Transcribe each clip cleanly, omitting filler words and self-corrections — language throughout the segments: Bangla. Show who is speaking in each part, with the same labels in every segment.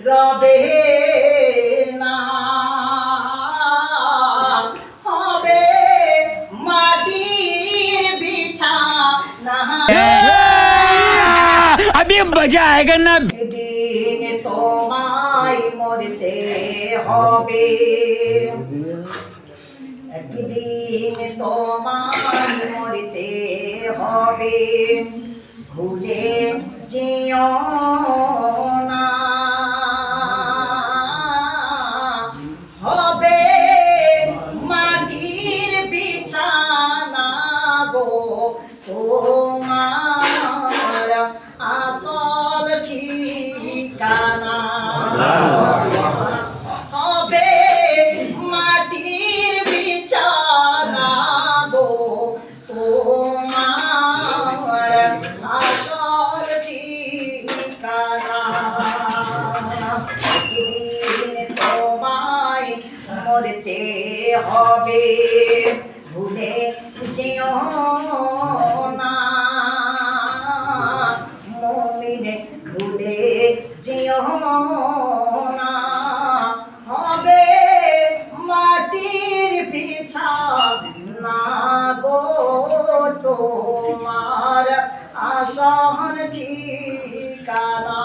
Speaker 1: রবে না, হবে মাটির বিছানা।
Speaker 2: अभी मजा आएगा ना।
Speaker 1: দিন তোমায় মরতে হবে, একদিন তোমায় মরতে হবে, ভুলে যেও না। হবে মাটির বিছানা গো তোমার আসল ঠিকানা। হবে মাটির বিছানা গো তোমার আসল ঠিকানা। একদিন তোমায় মরতে হবে, ভুলে যেও না মুমিন, ভুলে যেও না। হবে মাটির বিছানা গো তোমার আসল ঠিকানা।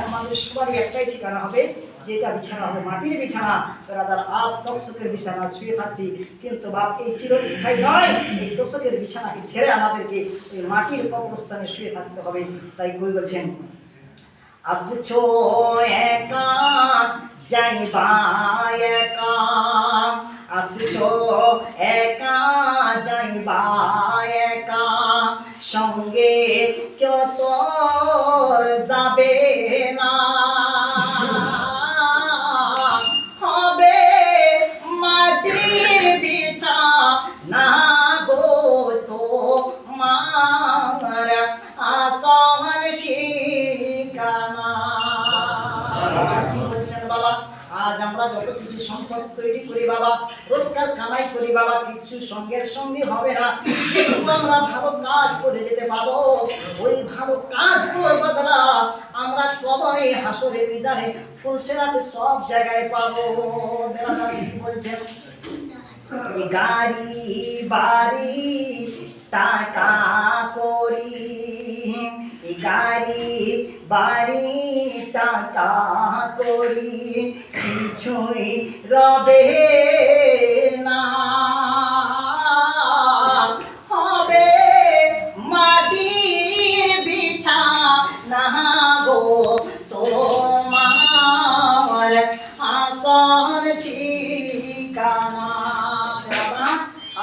Speaker 1: আমাদের সবারই একটাই ঠিকানা হবে, যেটা বিছানা হবে মাটির বিছানা। বেরাদার আজ তকসকের বিছানা শুয়ে থাকছি, কিন্তু বাপ এই চিরস্থায়ী নয়। এই তকসকের বিছানাকে ছেড়ে আমাদেরকে এই মাটির কবরস্থানে শুয়ে থাকতে হবে। তাই কই বলছেন, আসছো একা যাইবা একা, আসছো একা যাইবা একা, সঙ্গে কেউ তোর যাবে না। হবে মাটির বিছানা গো তোমার আসল ঠিকানা। কি বলছেন বাবা, আজ আমরা যত কিছু সম্পদ তৈরি করি বাবা, রোজগার কামাই করি বাবা, কিছু সঙ্গের সঙ্গে হবে না। যেটুকু আমরা ভালো কাজ করে যেতে পারবো, ওই ভালো কাজগুলোর বদলা আমরা কবরে, হাসরে, মিজানে, ফুলসেরাতে সব জায়গায় পাবো। কি বলছেন, গাড়ি বাড়ি টাকা করি, গাড়ি বাড়ি টাকা করি, কিছুই রবে না। হবে মাটির বিছানা গো তোমার আসল ঠিকানা।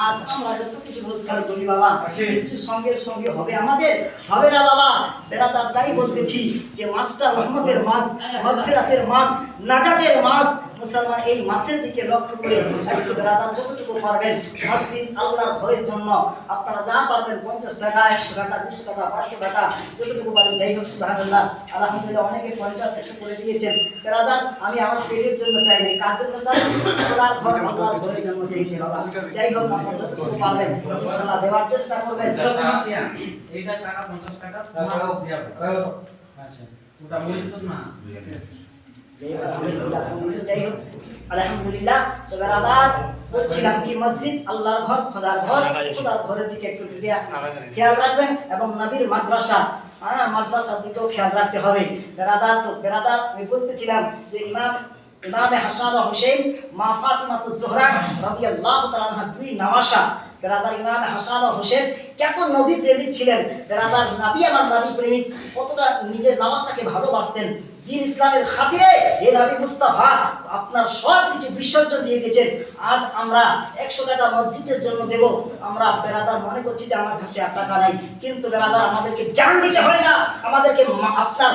Speaker 1: আজ আমরা যত কিছু রোজগার করি বাবা, কিছু সঙ্গের সঙ্গে হবে আমাদের, হবে না বাবা। বেরাদার তাই বলতেছি যে মাসটা রহমতের মাস, মাগফিরাতের মাস, নাজাতের মাস। মুসলমান এই মাসের দিকে লক্ষ্য করে একটু বেরাদার যতটুকু পারবেন মসজিদ আল্লাহর ঘরের জন্য আপনারা যা পারবেন, 50 টাকা, 100 টাকা, 200 টাকা, 500 টাকা, যতটুকু পারেন। যাই হোক, সুবহানাল্লাহ, আলহামদুলিল্লাহ, অনেকে 50, 100 করে দিয়েছেন। বেরাদার আমি আমার পেটের জন্য চাইনি, কার জন্য চাইছি? আল্লাহর ঘর, আল্লাহর ঘরের জন্য চাইছি বাবা। যাই হোক, আপনারা যতটুকু পারবেন ইনশাআল্লাহ দেওয়ার চেষ্টা করবেন।
Speaker 3: এইটা টাকা 50 টাকা তোমারও দিয়া হবে। আচ্ছা, ওটা মসজিদ না।
Speaker 1: যাই হোক, আলহামদুলিল্লাহ। তো বেরাদার বলছিলাম কি, মসজিদ আল্লাহর ঘর, খোদার ঘর, খোদার ঘরের দিকে একটু খেয়াল রাখবেন, এবং নবীর মাদ্রাসা, মাদ্রাসার দিকেও খেয়াল রাখতে হবে বেরাদার। তো বেরাদার আমি বলতেছিলাম যে ইমামে হাসান ও হুসেন, মা ফাতিমাতুজ জোহরা রাদিয়াল্লাহু তাআলা আনহা, দুই নওয়াসা। বেরাদার ইমামে হাসান ও হুসেন কত নবী প্রেমিক ছিলেন বেরাদার। নবী আমার নবী প্রেমিক, কতটা নিজের নওয়াসাকে ভালোবাসতেন। দিন ইসলামের খাতিরে এই নবী মুস্তাফা আপনার সব কিছু বিসর্জন দিয়ে গেছেন। আজ আমরা 100 টাকা মসজিদের জন্য দেব, আমরা বেরাদার মনে করছি যে আমার কাছে 1 টাকা নাই, কিন্তু বেরাদার আমাদেরকে জান দিতে হয় না, আমাদেরকে আপনার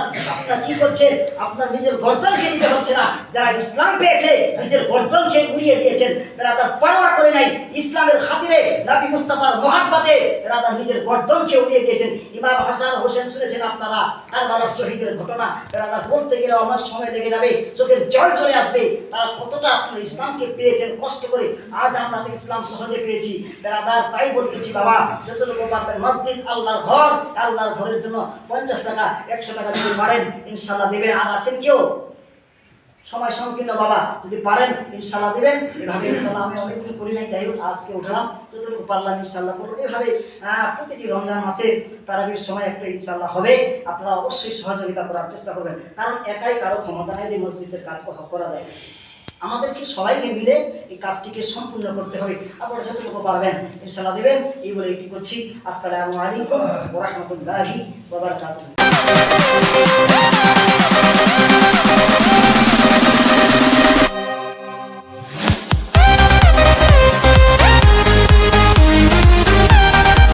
Speaker 1: কি করছে, আপনার নিজের গর্দনকে দিতে হচ্ছে না। যারা ইসলাম পেয়েছে নিজের গর্দনকে উড়িয়ে দিয়েছেন বেরাদার, পরোয়া করে নাই। ইসলামের খাতিরে নবী মুস্তাফার মহব্বতে বেরাদার নিজের গর্দনকে উড়িয়ে দিয়েছেন। ইমাম হাসান হোসেন শুনেছেন আপনারা কারবালার শহীদের ঘটনা, বেরাদার বলতে গেলে আমার সময় লেগে যাবে, চোখের জল চলে আসবে। তারা কতটা আপনার ইসলামকে পেয়েছেন কষ্ট করে, আজ আমরা তো ইসলাম সহজে পেয়েছি বেরাদার। তাই বলতেছি বাবা, যতটুকু পারবেন মসজিদ আল্লাহর ঘর, আল্লাহর ঘরের জন্য 50 টাকা 100 টাকা যদি পারেন ইনশাআল্লাহ দেবেন। আর আছেন কেউ সময় সংকীর্ণ বাবা, যদি পারেন ইনশাআল্লাহ দিবেন। এভাবে ইনশাআল্লাহ আমি অনেকদিন করি নাই, যাই হোক আজকে উঠলাম, যতটুকু পারলাম ইনশাআল্লাহ করবো। এভাবে প্রতিটি রমজান মাসে তারাবির সময় একটা ইনশাআল্লাহ হবে, আপনারা অবশ্যই সহযোগিতা করার চেষ্টা করবেন, কারণ একাই কারো ক্ষমতা নেই যে মসজিদের কাজ করা যায়। আমাদেরকে সবাইকে মিলে এই কাজটিকে সম্পূর্ণ করতে হবে। আপনারা যতটুকু পারবেন ইনশাআল্লাহ দিবেন। এই বলে এটি করছি। আসসালামু আলাইকুম ওয়া রাহমাতুল্লাহি ওয়া বারাকাতুহু।